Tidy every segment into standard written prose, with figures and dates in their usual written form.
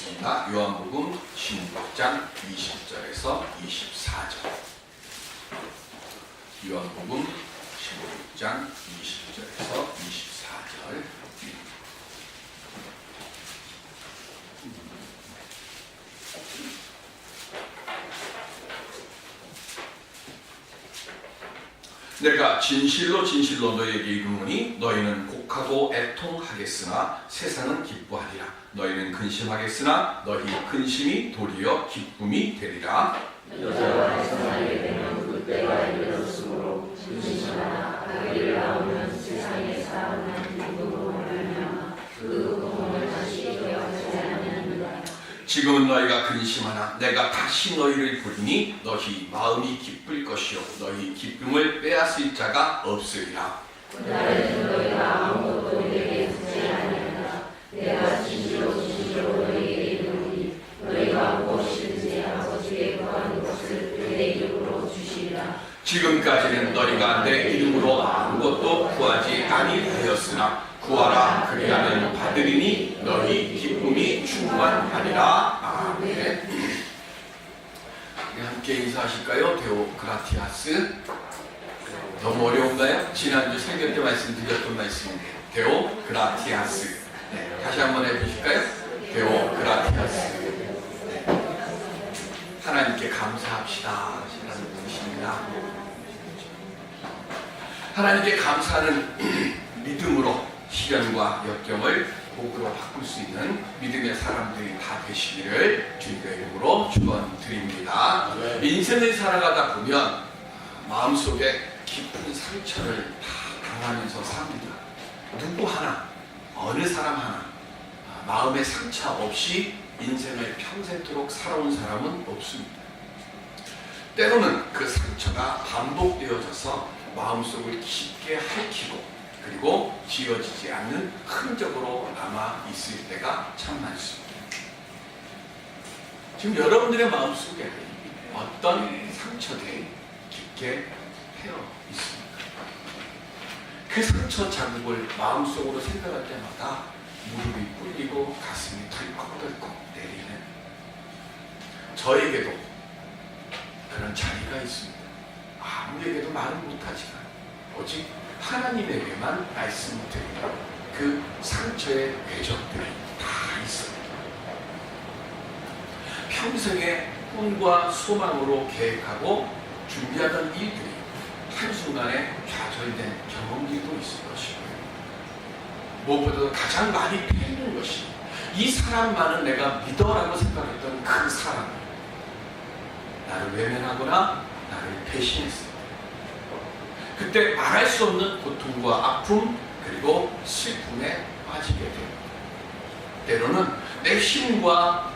읽겠습니다. 요한복음 16장 20절에서 24절. 요한복음 16장 20절에서 24절. 내가 진실로 진실로 너희에게 이르노니 너희는 곡하고 애통하겠으나 세상은 기뻐하리라. 너희는 근심하겠으나 너희 근심이 도리어 기쁨이 되리라. 여자와 성하게 되면 그때가 이르렀으므로 진실하나 아기를 낳으면 세상에 살아난 기쁨으로 말미암아 그 고통을 다시 기억하지 아니하느니라. 지금은 너희가 근심하나 내가 다시 너희를 부리니 너희 마음이 기쁠 것이요 너희 기쁨을 빼앗을 자가 없으리라. 그날에는 너희가 아무것도 내게 주지 아니하리라. 내가 진실로 진실로 너희에게 이르노니 너희가 무엇이든지 아버지께 구하는 것을 내 이름으로 주시리라. 지금까지는 너희가 내 이름으로 아무것도 구하지 아니하였으나 구하라 그리하면 받으리니 너희 기쁨이 충만하리라. 아멘. 함께 인사하실까요? 데오그라티아스. 너무 어려운가요? 지난주 설교 때 말씀드렸던 말씀인데 데오그라티아스. 네, 다시 한번 해보실까요? 데오그라티아스. 네. 하나님께 감사합시다 라는 뜻입니다. 하나님께 감사하는 믿음으로 시련과 역경을 복으로 바꿀 수 있는 믿음의 사람들이 다 되시기를 주님의 이름으로 축원드립니다. 인생을 살아가다 보면 마음속에 깊은 상처를 다 당하면서 삽니다. 누구 하나, 어느 사람 하나 마음의 상처 없이 인생을 평생토록 살아온 사람은 없습니다. 때로는 그 상처가 반복되어져서 마음속을 깊게 핥히고 그리고 지워지지 않는 흔적으로 남아 있을 때가 참 많습니다. 지금 여러분들의 마음속에 어떤 상처들이 깊게 패여 있습니까? 그 상처 자국을 마음속으로 생각할 때마다 무릎이 꿇리고 가슴이 덜컥덜컥 내리는 저에게도 그런 자리가 있습니다. 아무에게도 말은 못하지만 오직 하나님에게만 말씀을 드리는 그 상처의 궤적들이 다 있습니다. 평생의 꿈과 소망으로 계획하고 준비하던 일들이 한순간에 좌절된 경험들도 있을 것이고요. 무엇보다도 가장 많이 패는 것이 이 사람만은 내가 믿어라고 생각했던 그 사람을 나를 외면하거나 나를 배신했어요. 그때 말할 수 없는 고통과 아픔 그리고 슬픔에 빠지게 됩니다. 때로는 내 힘과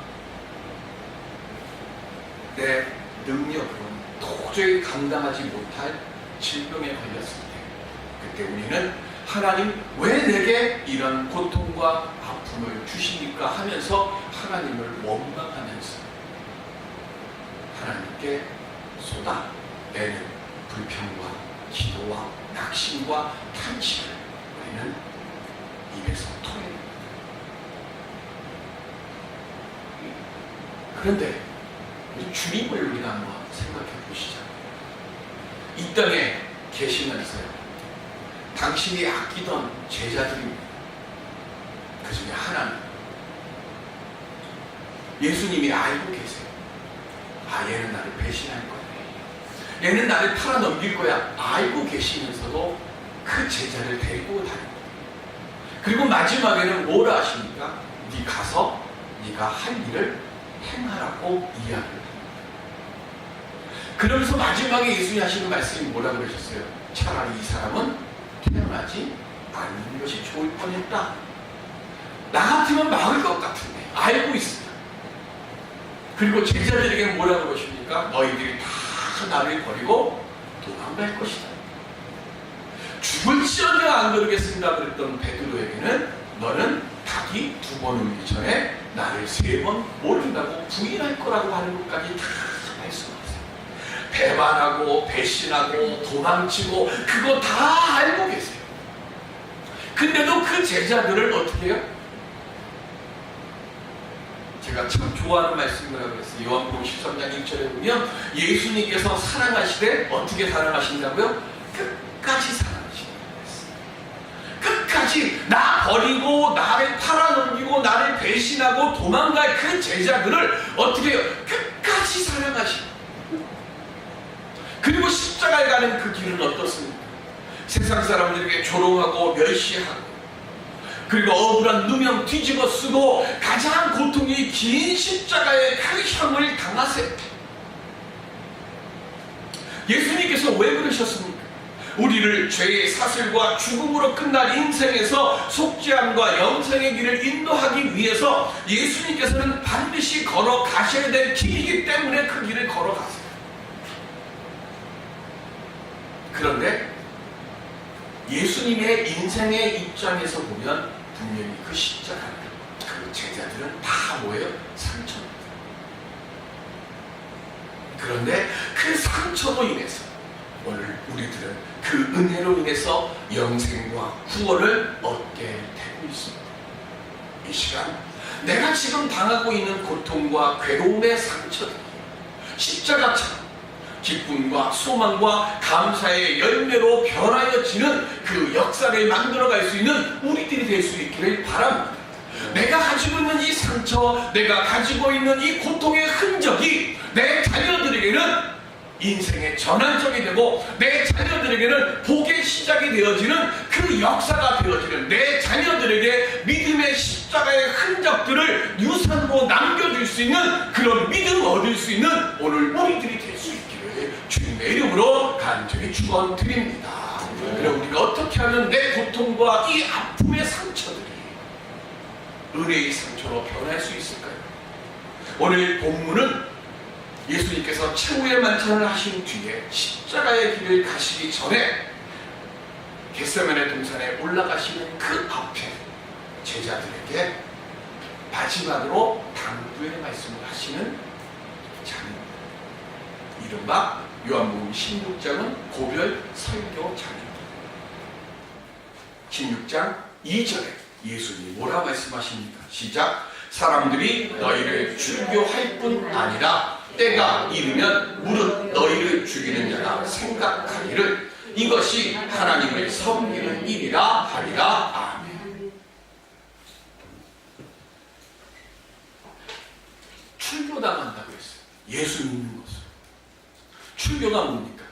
내 능력으로는 도저히 감당하지 못할 질병에 걸렸을 때 그때 우리는 하나님 왜 내게 이런 고통과 아픔을 주시니까 하면서 하나님을 원망하면서 하나님께 쏟아내는 불평과 기도와 낙심과 탄식을 우리는 입에서 토해냅니다. 그런데 우리 주님을 우리가 한번 생각해 보시죠. 이 땅에 계시면서요 당신이 아끼던 제자들입니다. 그 중에 하나는 예수님이 알고 계세요. 얘는 나를 배신할 거야. 얘는 나를 팔아넘길 거야. 알고 계시면서도 그 제자를 데리고 다닙니다. 그리고 마지막에는 뭘 하십니까? 네 가서 네가 할 일을 행하라고 이야기를 합니다. 그러면서 마지막에 예수님이 하시는 말씀이 뭐라고 그러셨어요? 차라리 이 사람은 태어나지 않는 것이 좋을 뻔했다. 나 같으면 막을 것 같은데 알고 있습니다. 그리고 제자들에게 뭐라고 그러십니까? 너희들이 다 나를 버리고 도망갈 것이다. 죽을지언정 안 그러겠습니다. 그랬던 베드로에게는 너는 닭이 2번 울기 전에 나를 3번 모른다고 부인할 거라고 하는 것까지 다 말씀하세요. 배반하고 배신하고 도망치고 그거 다 알고 계세요. 근데도 그 제자들을 어떻게 해요? 제가 제가 참 좋아하는 말씀이라고 그랬어요. 요한복음 13장 1절에 보면 예수님께서 사랑하시되 어떻게 사랑하신다고요? 끝까지 사랑하신다고 그랬어요. 끝까지 나 버리고 나를 팔아넘기고 나를 배신하고 도망갈 그 제자들을 어떻게 해요? 끝까지 사랑하시고, 그리고 십자가에 가는 그 길은 어떻습니까? 세상 사람들에게 조롱하고 멸시하고, 그리고 억울한 누명 뒤집어 쓰고 가장 고통이 긴 십자가의 그 형을 당하세요. 예수님께서 왜 그러셨습니까? 우리를 죄의 사슬과 죽음으로 끝날 인생에서 속죄함과 영생의 길을 인도하기 위해서 예수님께서는 반드시 걸어가셔야 될 길이기 때문에 그 길을 걸어가세요. 그런데 예수님의 인생의 입장에서 보면 분명히 그 십자가를 그 제자들은 다 뭐예요? 상처입니다. 그런데 그 상처로 인해서 오늘 우리들은 그 은혜로 인해서 영생과 구원을 얻게 되고 있습니다. 이 시간 내가 지금 당하고 있는 고통과 괴로움의 상처들이 십자가처럼 기쁨과 소망과 감사의 열매로 변하여지는 그 역사를 만들어갈 수 있는 우리들이 될 수 있기를 바랍니다. 내가 가지고 있는 이 상처, 내가 가지고 있는 이 고통의 흔적이 내 자녀들에게는 인생의 전환점이 되고 내 자녀들에게는 복의 시작이 되어지는 그 역사가 되어지는, 내 자녀들에게 믿음의 십자가의 흔적들을 유산으로 남겨줄 수 있는 그런 믿음을 얻을 수 있는 오늘 우리들이 될 수 있기를 주님의 이름으로 간절히 축원드립니다. 그럼 우리가 어떻게 하면 내 고통과 이 아픔의 상처들이 은혜의 상처로 변할 수 있을까요? 오늘 본문은 예수님께서 최후의 만찬을 하신 뒤에 십자가의 길을 가시기 전에 겟세마네 동산에 올라가시는 그 앞에 제자들에게 마지막으로 당부의 말씀을 하시는 장입니다. 이른바 요한복음 16장은 고별 설교 장입니다. 16장 2절에 예수님이 뭐라 말씀하십니까? 시작. 사람들이 너희를 출교할 뿐 아니라 때가 이르면 무릇 너희를 죽이는 자가 생각하기를 이것이 하나님을 섬기는 일이라 하리라. 아멘. 출교당한다고 했어요. 예수 믿는 것으로. 출교가 뭡니까?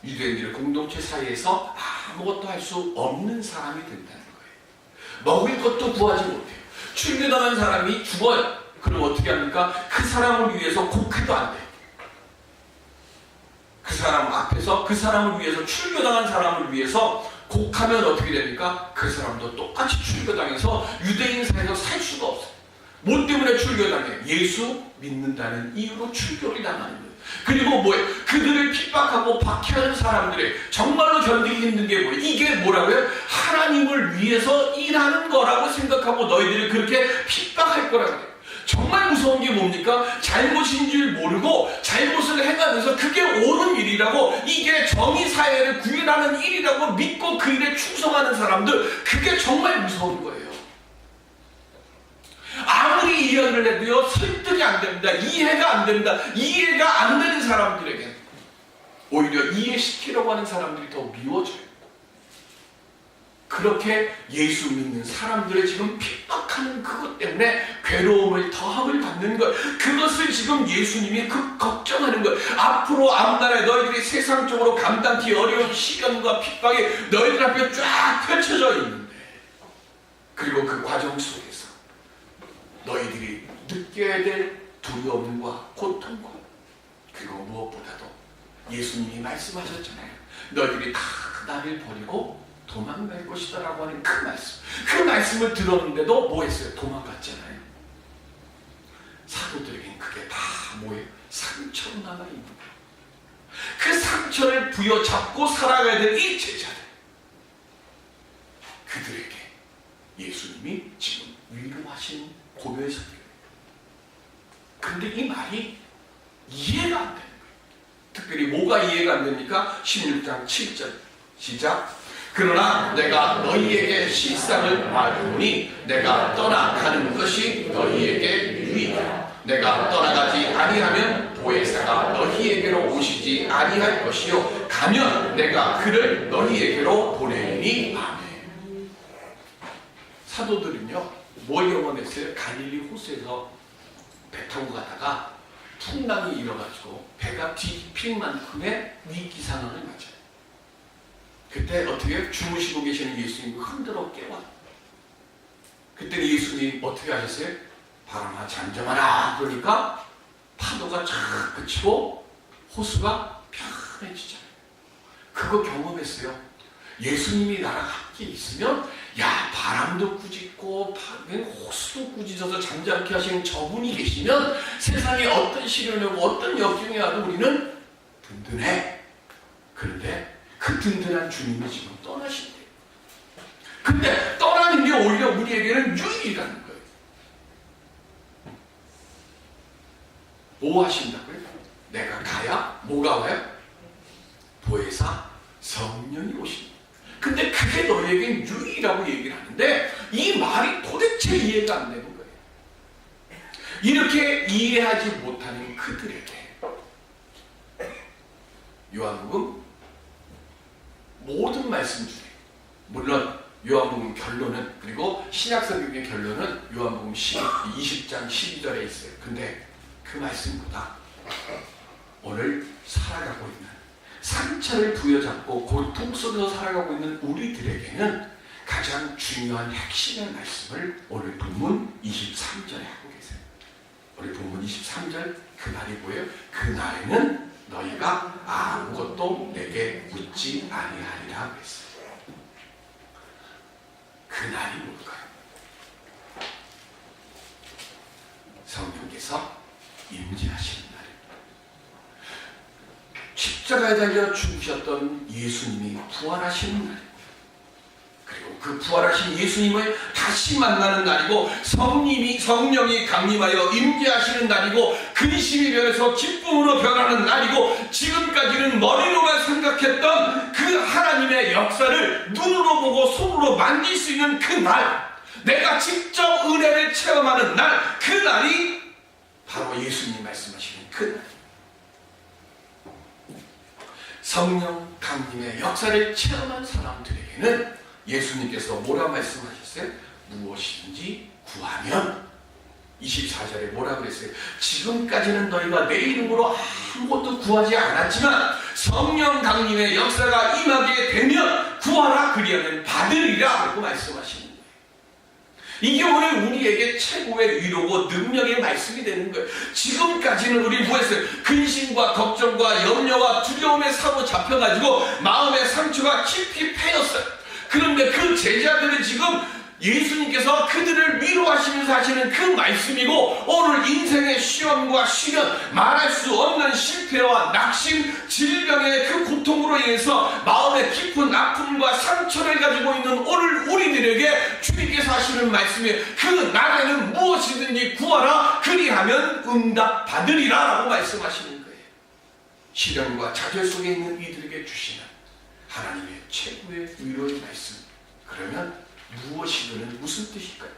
유대인들의 공동체 사이에서 아무것도 할 수 없는 사람이 된다는 거예요. 먹을 것도 구하지 못해요. 출교당한 사람이 죽어요. 그럼 어떻게 합니까? 그 사람을 위해서 곡해도 안 돼. 그 사람 앞에서 그 사람을 위해서, 출교당한 사람을 위해서 곡하면 어떻게 됩니까? 그 사람도 똑같이 출교당해서 유대인 사이에서 살 수가 없어요. 뭐 때문에 출교당해? 예수 믿는다는 이유로 출교를 당하는 거예요. 그리고 뭐예요? 그들을 핍박하고 박해하는 사람들의 정말로 견디기 힘든 게 뭐예요? 이게 뭐라고요? 하나님을 위해서 일하는 거라고 생각하고 너희들을 그렇게 핍박할 거라고 해요. 정말 무서운 게 뭡니까? 잘못인 줄 모르고 잘못을 행하면서 그게 옳은 일이라고, 이게 정의사회를 구현하는 일이라고 믿고 그 일에 충성하는 사람들, 그게 정말 무서운 거예요. 아무리 이해를 해도요, 설득이 안 됩니다. 이해가 안 됩니다. 이해가 안 되는 사람들에게 오히려 이해시키려고 하는 사람들이 더 미워져요. 그렇게 예수 믿는 사람들을 지금 핍박하는 그것 때문에 괴로움을 더함을 받는 것, 그것을 지금 예수님이 걱정하는 것. 앞으로 앞날에 너희들이 세상적으로 감당기 어려운 시련과 핍박이 너희들 앞에 쫙 펼쳐져 있는데, 그리고 그 과정 속에서 너희들이 느껴야 될 두려움과 고통과, 그리고 무엇보다도 예수님이 말씀하셨잖아요. 너희들이 다 나를 버리고 도망갈 것이다 라고 하는 그 말씀. 그 말씀을 들었는데도 뭐 했어요? 도망갔잖아요. 사도들에게는 그게 다 뭐예요? 상처로 남아있는 거예요. 그 상처를 부여잡고 살아가야 될 이 제자들, 그들에게 예수님이 지금 위로하신 고별설교예요. 그런데 이 말이 이해가 안 되는 거예요. 특별히 뭐가 이해가 안 됩니까? 16장 7절 시작. 그러나 내가 너희에게 실상을 말하노니 내가 떠나가는 것이 너희에게 주리라. 내가 떠나가지 아니하면 보혜사가 너희에게로 오시지 아니할 것이요 가면 내가 그를 너희에게로 보내리니. 아멘. 사도들은요 뭘 경험했어요? 갈릴리 호수에서 배 타고 가다가 풍랑이 일어가지고 배가 뒤집힐 만큼의 위기 상황을 맞아요. 그때 어떻게 주무시고 계시는 예수님을 흔들어 깨워. 그때 예수님 어떻게 하셨어요? 바람아 잠잠하라. 그러니까 파도가 쫙 그치고 호수가 편해지잖아요. 그거 경험했어요. 예수님이 나랑 함께 있으면 야 바람도 꾸짖고 호수도 꾸짖어서 잠잠케 하시는 저분이 계시면 세상에 어떤 시련이 오고 어떤 역경이 와도 우리는 든든해. 그런데 그 든든한 주님이 지금 떠나신대요. 근데 떠나는 게 오히려 우리에게는 유익이라는 거예요. 뭐 하신다고요? 내가 가야 뭐가 와요? 보혜사 성령이 오신다. 근데 그게 너에겐 유익이라고 얘기를 하는데 이 말이 도대체 이해가 안 되는 거예요. 이렇게 이해하지 못하는 그들에게 요한복음 모든 말씀 중에 물론 요한복음 결론은 그리고 신약성경의 결론은 요한복음 20장 12절에 있어요. 근데 그 말씀보다 오늘 살아가고 있는 상처를 부여잡고 고통 속에서 살아가고 있는 우리들에게는 가장 중요한 핵심의 말씀을 오늘 본문 23절에 하고 계세요. 오늘 본문 23절 그 날이 뭐예요? 그 날에는 너희가 아무것도 내게 묻지 아니하리라 했어요. 그 날이 뭘까요? 성령께서 임재하시는 날입니다. 십자가에 달려 죽으셨던 예수님이 부활하시는 날입니다. 그리고 그 부활하신 예수님을 다시 만나는 날이고 성령이 강림하여 임재하시는 날이고 근심이 변해서 기쁨으로 변하는 날이고 지금까지는 머리로만 생각했던 그 하나님의 역사를 눈으로 보고 손으로 만질 수 있는 그 날, 내가 직접 은혜를 체험하는 날, 그 날이 바로 예수님이 말씀하시는 그 날. 성령 강림의 역사를 체험한 사람들에게는 예수님께서 뭐라 말씀하셨어요? 무엇이든지 구하면 24절에 뭐라 그랬어요? 지금까지는 너희가 내 이름으로 아무것도 구하지 않았지만 성령 강림의 역사가 임하게 되면 구하라 그리하면 받으리라 라고 말씀하시는 거예요. 이게 오늘 우리에게 최고의 위로고 능력의 말씀이 되는 거예요. 지금까지는 우리 뭐했어요? 근심과 걱정과 염려와 두려움에 사로잡혀가지고 마음의 상처가 깊이 패였어요. 그런데 그 제자들은 지금 예수님께서 그들을 위로하시면서 하시는 그 말씀이고 오늘 인생의 시험과 시련, 말할 수 없는 실패와 낙심, 질병의 그 고통으로 인해서 마음의 깊은 아픔과 상처를 가지고 있는 오늘 우리들에게 주님께서 하시는 말씀이 그 날에는 무엇이든지 구하라 그리하면 응답받으리라 라고 말씀하시는 거예요. 시련과 좌절 속에 있는 이들에게 주시는 하나님의 최고의 위로의 말씀. 그러면 무엇이든 무슨 뜻일까요?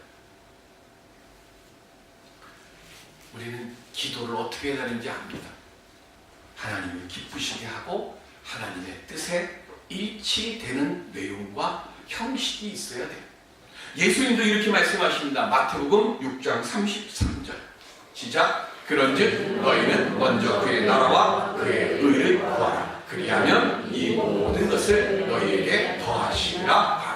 우리는 기도를 어떻게 해야 되는지 압니다. 하나님을 기쁘시게 하고 하나님의 뜻에 일치되는 내용과 형식이 있어야 돼요. 예수님도 이렇게 말씀하십니다. 마태복음 6장 33절 시작. 그런즉 너희는 먼저 그의 나라와 그의 의를 구하라. 그리하면 이 모든 것을 너희에게 더하시리라.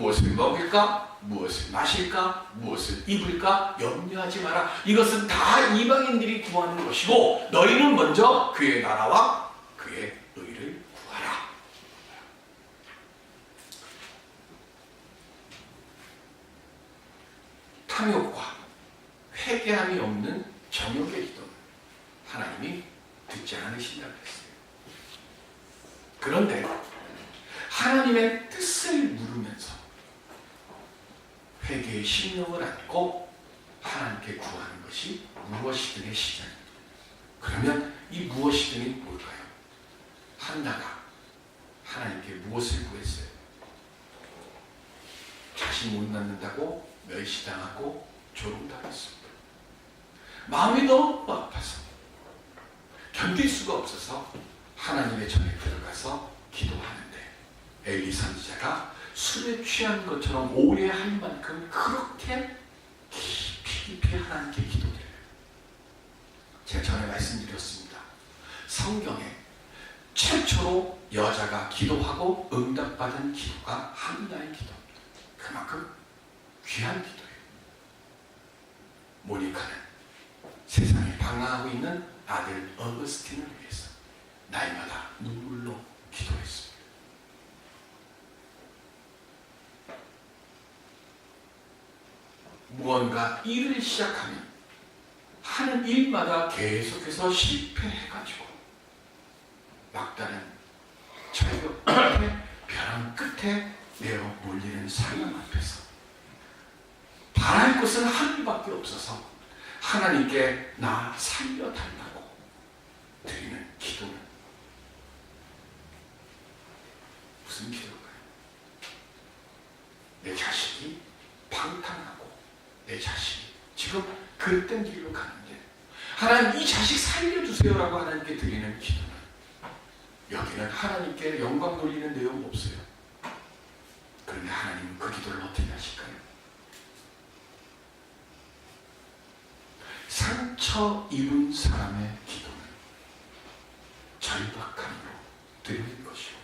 무엇을 먹을까? 무엇을 마실까? 무엇을 입을까? 염려하지 마라. 이것은 다 이방인들이 구하는 것이고 너희는 먼저 그의 나라와 그의 의를 구하라. 탐욕과 회개함이 없는 정욕의 기도는 하나님이 듣지 않으신다고 했어요. 그런데 하나님의 뜻을 물으면서 회개의 심령을 안고 하나님께 구하는 것이 무엇이든의 시작입니다. 그러면 이 무엇이든이 뭘까요? 한나가 하나님께 무엇을 구했어요? 자식 못 낳는다고 멸시당하고 조롱당했습니다. 마음이 너무 아파서 견딜 수가 없어서 하나님의 전에 들어가서 기도하는데 엘리 선지자가 술에 취한 것처럼 오래 할 만큼 그렇게 깊이 하나님께 기도드려요. 제가 전에 말씀드렸습니다. 성경에 최초로 여자가 기도하고 응답받은 기도가 한나의 기도입니다. 그만큼 귀한 기도예요. 모니카는 세상에 방황하고 있는 아들 어거스틴을 위해서 날마다 눈물로 기도했습니다. 무언가 일을 시작하면 하는 일마다 계속해서 실패해가지고 막다른 절벽 끝에 벼랑 끝에 내어 몰리는 상황 앞에서 바랄 것은 하늘밖에 없어서 하나님께 나 살려달라고 드리는 기도는 무슨 기도일까요? 내 자식이 방탕하고 내 자식이 지금 그릇된 길로 가는데 하나님 이 자식 살려주세요라고 하나님께 드리는 기도는 여기는 하나님께 영광 돌리는 내용 없어요. 그런데 하나님은 그 기도를 어떻게 하실까요? 상처 입은 사람의 기도는 절박함으로 드리는 것이고요.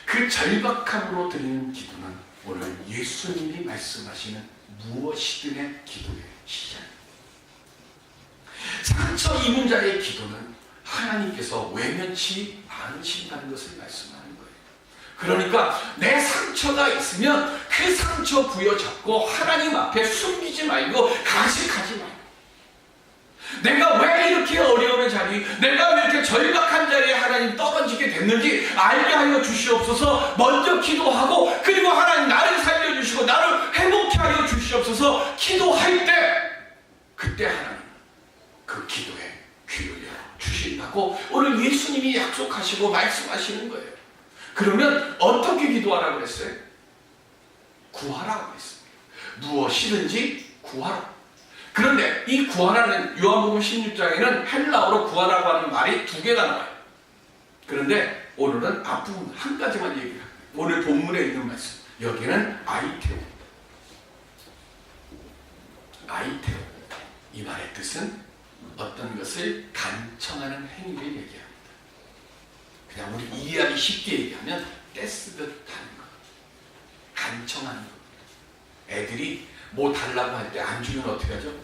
그 절박함으로 드리는 기도는 오늘 예수님이 말씀하시는 무엇이든의 기도의 시작입니다. 상처 입은 자의 기도는 하나님께서 외면치 않으신다는 것을 말씀하는 거예요. 그러니까 내 상처가 있으면 그 상처 부여잡고 하나님 앞에 숨기지 말고 가식하지 말고 내가 왜 이렇게 어려움의 자리, 내가 왜 이렇게 절박한 자리에 하나님 떨어지게 됐는지 알게 하여 주시옵소서. 먼저 기도하고 그리고 하나님 나를 살려주시고 나를 회복케 하여 주시옵소서. 기도할 때 그때 하나님 그 기도에 귀를 열어 주신다고 오늘 예수님이 약속하시고 말씀하시는 거예요. 그러면 어떻게 기도하라고 그랬어요? 구하라고 했습니다. 무엇이든지 구하라. 그런데 이 구하라는 요한복음 16장에는 헬라어로 구하라고 하는 말이 2개가 나와요. 그런데 오늘은 앞부분 한 가지만 얘기를 합니다. 오늘 본문에 있는 말씀. 여기는 아이테오입니다. 아이테오. 이 말의 뜻은 어떤 것을 간청하는 행위를 얘기합니다. 그냥 우리 이해하기 쉽게 얘기하면 떼쓰듯 하는 것. 간청하는 것. 애들이 뭐 달라고 할 때 안 주면 어떻게 하죠?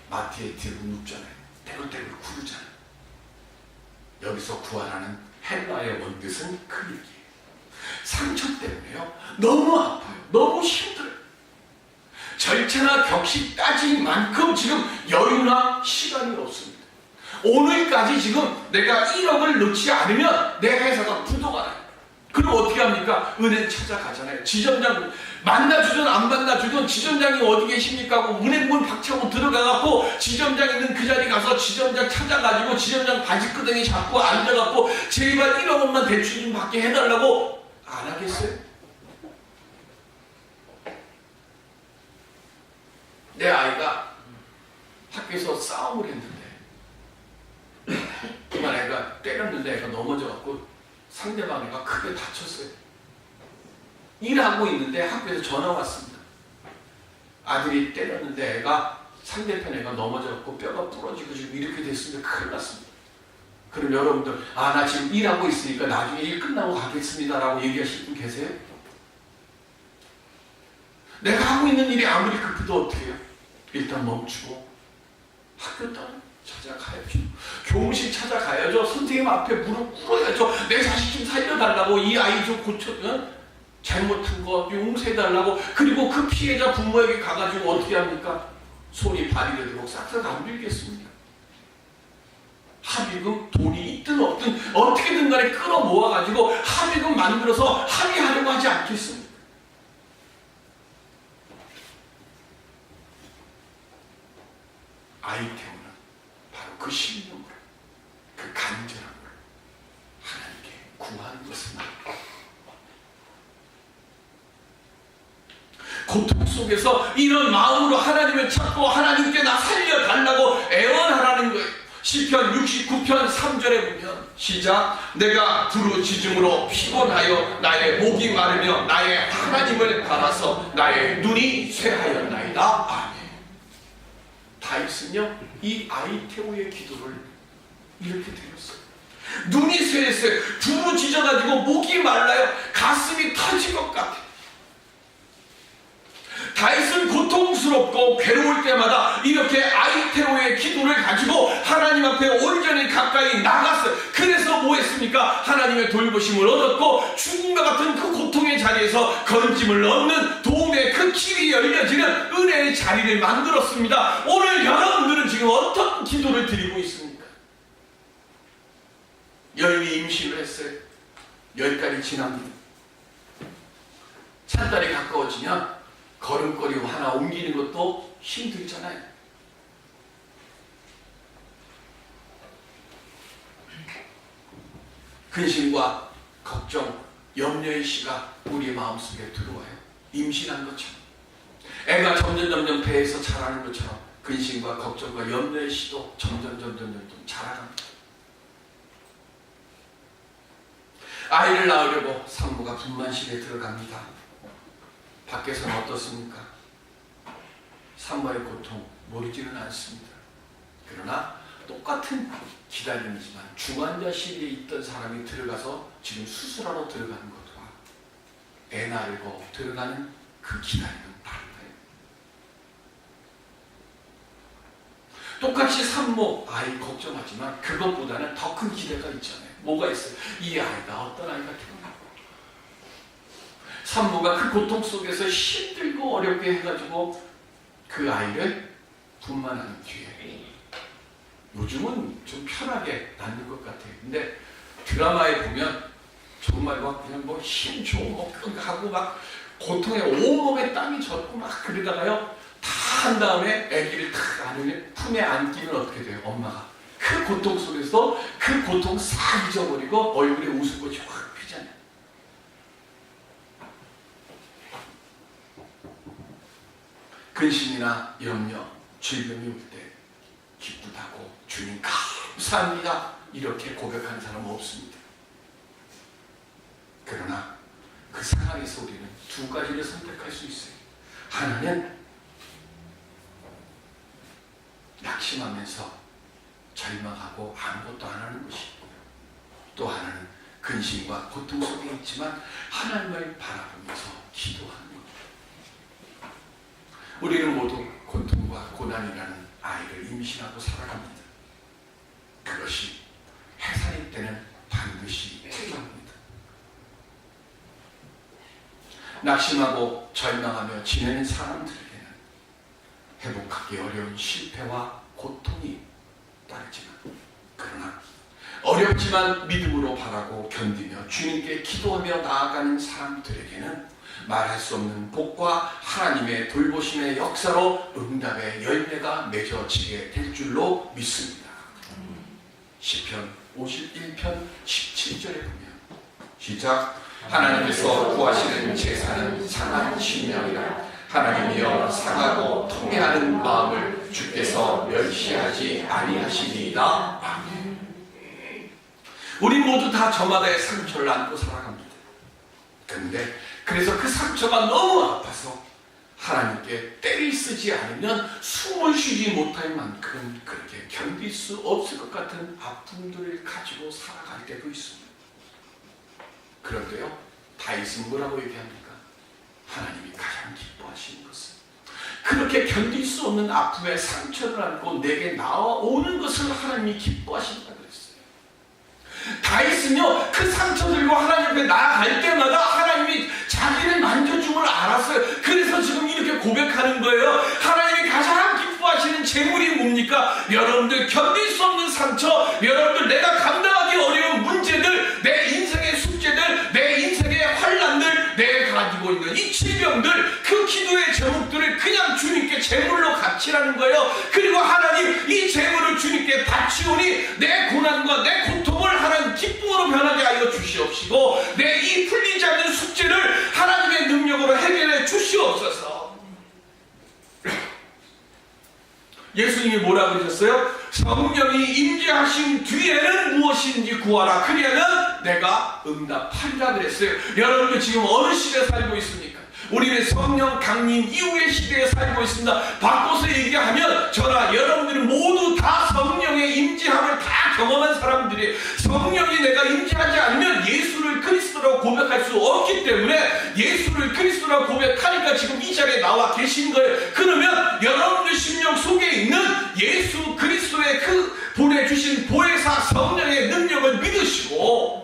마트에 들고 눕잖아요. 떼굴떼굴 구르잖아요. 여기서 구하라는 헬라의 원뜻은 그 얘기예요. 상처 때문에요. 너무 아파요. 너무 힘들어요. 절차나 격식 따질 만큼 지금 여유나 시간이 없습니다. 오늘까지 지금 내가 1억을 넣지 않으면 내 회사가 부도가 나요. 그럼 어떻게 합니까? 은행 찾아가잖아요. 지점장 만나주든 안 만나주든 지점장이 어디 계십니까 하고 은행문 박차고 들어가갖고 지점장 있는 그 자리 가서 지점장 찾아가지고 지점장 바지끄덩이 잡고 앉아갖고 제발 1억 원만 대출 좀 받게 해달라고 안 하겠어요? 내 아이가 학교에서 싸움을 했는데 그만 애가 때렸는데 애가 넘어져갖고 상대방 애가 크게 다쳤어요. 일하고 있는데 학교에서 전화 왔습니다. 아들이 때렸는데 애가 상대편 애가 넘어져갖고 뼈가 부러지고 지금 이렇게 됐으면 큰일 났습니다. 그럼 여러분들 나 지금 일하고 있으니까 나중에 일 끝나고 가겠습니다 라고 얘기하실 분 계세요? 내가 하고 있는 일이 아무리 급해도 어떻게 해요? 일단 멈추고 학교 찾아가야죠. 교무실 찾아가야죠. 선생님 앞에 무릎 꿇어야죠. 내 자식 좀 살려달라고, 이 아이 좀 잘못한 거 용서해달라고. 그리고 그 피해자 부모에게 가가지고 어떻게 합니까? 손이 발이 되도록 싹싹 안 빌겠습니까? 합의금 돈이 있든 없든 어떻게든 간에 끌어모아가지고 합의금 만들어서 합의하려고 하지 않겠습니까? 아이테오는 바로 그 신념으로, 그 간절함으로 하나님께 구하는 것입니다. 고통 속에서 이런 마음으로 하나님을 찾고 하나님께 나 살려달라고 애원하라는 거예요. 시편 69편 3절에 보면 시작. 내가 부르짖음으로 피곤하여 나의 목이 마르며 나의 하나님을 바라서 나의 눈이 쇠하였나이다. 아멘. 다윗은요 이 아이테오의 기도를 이렇게 드렸어요. 눈이 쇠했어요. 부르짖어가지고 목이 말라요. 가슴이 터질 것 같아요. 다윗은 고통스럽고 괴로울 때마다 이렇게 아이테오의 기도를 가지고 하나님 앞에 온전히 가까이 나갔어요. 그래서 뭐 했습니까? 하나님의 돌보심을 얻었고 죽음과 같은 그 고통의 자리에서 건짐을 얻는 도움의 그 길이 열려지는 은혜의 자리를 만들었습니다. 오늘 여러분들은 지금 어떤 기도를 드리고 있습니까? 여인이 임신을 했어요. 10달이 지납니다. 찬달이 가까워지면 걸음걸이 하나 옮기는 것도 힘들잖아요. 근심과 걱정, 염려의 씨가 우리의 마음속에 들어와요. 임신한 것처럼. 애가 점점 배에서 자라는 것처럼 근심과 걱정과 염려의 씨도 점점 자라갑니다. 아이를 낳으려고 산모가 분만실에 들어갑니다. 밖에서는 어떻습니까? 산모의 고통 모르지는 않습니다. 그러나 똑같은 기다림이지만 중환자실에 있던 사람이 들어가서 지금 수술하러 들어가는 것과 애 낳으려고 들어가는 그 기다림은 다른가요? 똑같이 산모, 아이 걱정하지만 그것보다는 더 큰 기대가 있잖아요. 뭐가 있어요? 이 아이가 어떤 아이가 태어나고 산모가 그 고통 속에서 힘들고 어렵게 해가지고 그 아이를 분만한 뒤에 요즘은 좀 편하게 낳는 것 같아요. 근데 드라마에 보면 정말 막 그냥 뭐 힘주고 하고 막 고통에 온몸에 땀이 젖고 막 그러다가요 다 한 다음에 아기를 탁 안으면 품에 안기면 어떻게 돼요? 엄마가 그 고통 속에서 그 고통 싹 잊어버리고 얼굴에 웃음꽃이 확 피잖아요. 근심이나 염려, 질병이 올 때 기쁘다고 주님 감사합니다 이렇게 고백하는 사람은 없습니다. 그러나 그 상황에서 우리는 두 가지를 선택할 수 있어요. 하나는 낙심하면서 절망하고 아무것도 안 하는 것이 있고요. 또 하나는 근심과 고통 속에 있지만 하나님을 바라보면서 기도하는 것. 우리는 모두 고통과 고난이라는 아이를 임신하고 살아갑니다. 그것이 해산일 때는 반드시 필요합니다. 낙심하고 절망하며 지내는 사람들에게는 회복하기 어려운 실패와 고통이 따르지만 그러나 어렵지만 믿음으로 바라고 견디며 주님께 기도하며 나아가는 사람들에게는 말할 수 없는 복과 하나님의 돌보심의 역사로 응답의 열매가 맺어지게 될 줄로 믿습니다. 시편 51편 17절에 보면 시작. 하나님께서 구하시는 제사는 상한 심령이라. 하나님이여 상하고 통회하는 마음을 주께서 멸시하지 아니하시리이다. 아멘. 우리 모두 다 저마다의 상처를 안고 살아갑니다. 그런데 그래서 그 상처가 너무 아파서 하나님께 때를 쓰지 않으면 숨을 쉬지 못할 만큼 그렇게 견딜 수 없을 것 같은 아픔들을 가지고 살아갈 때도 있습니다. 그런데요, 다윗은 뭐라고 얘기합니까? 하나님이 가장 기뻐하시는 것은 그렇게 견딜 수 없는 아픔의 상처를 안고 내게 나와오는 것을 하나님이 기뻐하신다 그랬어요. 다윗은요 그 상처들과 하나님 앞에 나아갈 때마다 하나님이 자기를 만져줌을 알았어요. 그래서 지금 이렇게 고백하는 거예요. 하나님이 가장 기뻐하시는 재물이 뭡니까? 여러분들 견딜 수 없는 상처, 여러분들 내가 감당하기 어려운 문제들, 내 인생의 숙제들, 내 인생의 환난들, 내가 가지고 있는 이 질병들, 그 기도의 제목들을 그냥 주님께 제물로 바치라는 거예요. 그리고 하나님 이 제물을 주님께 바치오니 내 고난과 내 고통을 하나님 기쁨으로 변하게 하여 주시옵시고 내 이 풀리지 않는 숙제를 하나님의 능력으로 해결해 주시옵소서. 예수님이 뭐라 그러셨어요? 성령이 임재하신 뒤에는 무엇인지 구하라. 그리하면 내가 응답하리라 그랬어요. 여러분들 지금 어느 시대에 살고 있습니까? 우리는 성령 강림 이후의 시대에 살고 있습니다. 바꿔서 얘기하면 저나 여러분들은 모두 다 성령의 임재함을 다 경험한 사람들이, 성령이 내가 임재하지 않으면 예수를 그리스도라고 고백할 수 없기 때문에 예수를 그리스도라고 고백하니까 지금 이 자리에 나와 계신 거예요. 그러면 여러분들 심령 속에 있는 예수 그리스도의 그 보내주신 보혜사 성령의 능력을 믿으시고,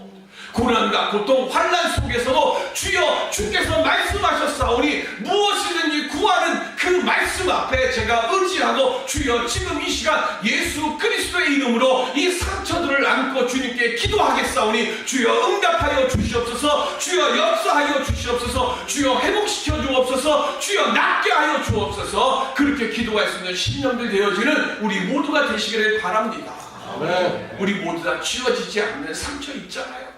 고난과 고통, 환난 속에서도 주여 주께서 말씀하셨사오니 무엇이든지 구하는 그 말씀 앞에 제가 의지하고, 주여 지금 이 시간 예수 그리스도의 이름으로 이 상처들을 안고 주님께 기도하겠사오니 주여 응답하여 주시옵소서, 주여 역사하여 주시옵소서, 주여 회복시켜 주옵소서, 주여 낫게 하여 주옵소서. 그렇게 기도할 수 있는 신령들 되어지는 우리 모두가 되시기를 바랍니다. 아멘. 우리 모두 다 지워지지 않는 상처 있잖아요.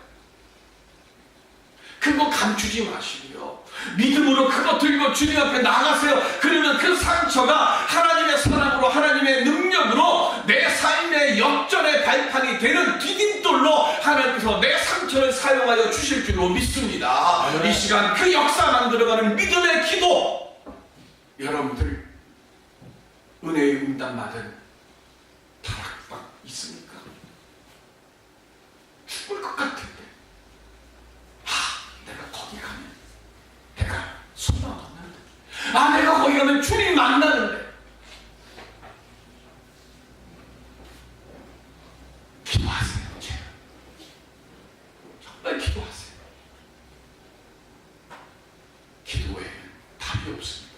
그거 감추지 마시고요, 믿음으로 그거 들고 주님 앞에 나가세요. 그러면 그 상처가 하나님의 사랑으로, 하나님의 능력으로 내 삶의 역전의 발판이 되는 디딤돌로 하나님께서 내 상처를 사용하여 주실 줄로 믿습니다. 아멘. 이 시간 그 역사 만들어가는 믿음의 기도, 여러분들 은혜의 응답 받은 다락방 있습니까? 죽을 것 같은데 내가 거기 가면 내가 소망 없는데, 내가 거기 가면 주님 만나는데, 기도하세요. 정말 기도하세요. 기도에는 답이 없습니다.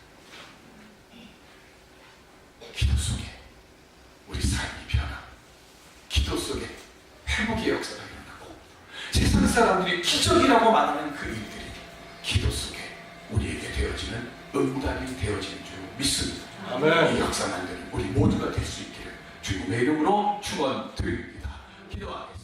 기도 속에 우리 삶이 변하고, 기도 속에 회복의 역사가 일어나고, 세상 사람들이 기적이라고 말하는 그 일들이 기도 속에 우리에게 되어지는 응답이 되어지는 줄 믿습니다. 아멘. 이 역사 만드는 우리 모두가 될 수 있기를 주님의 이름으로 축원드립니다. 기도하겠습니다.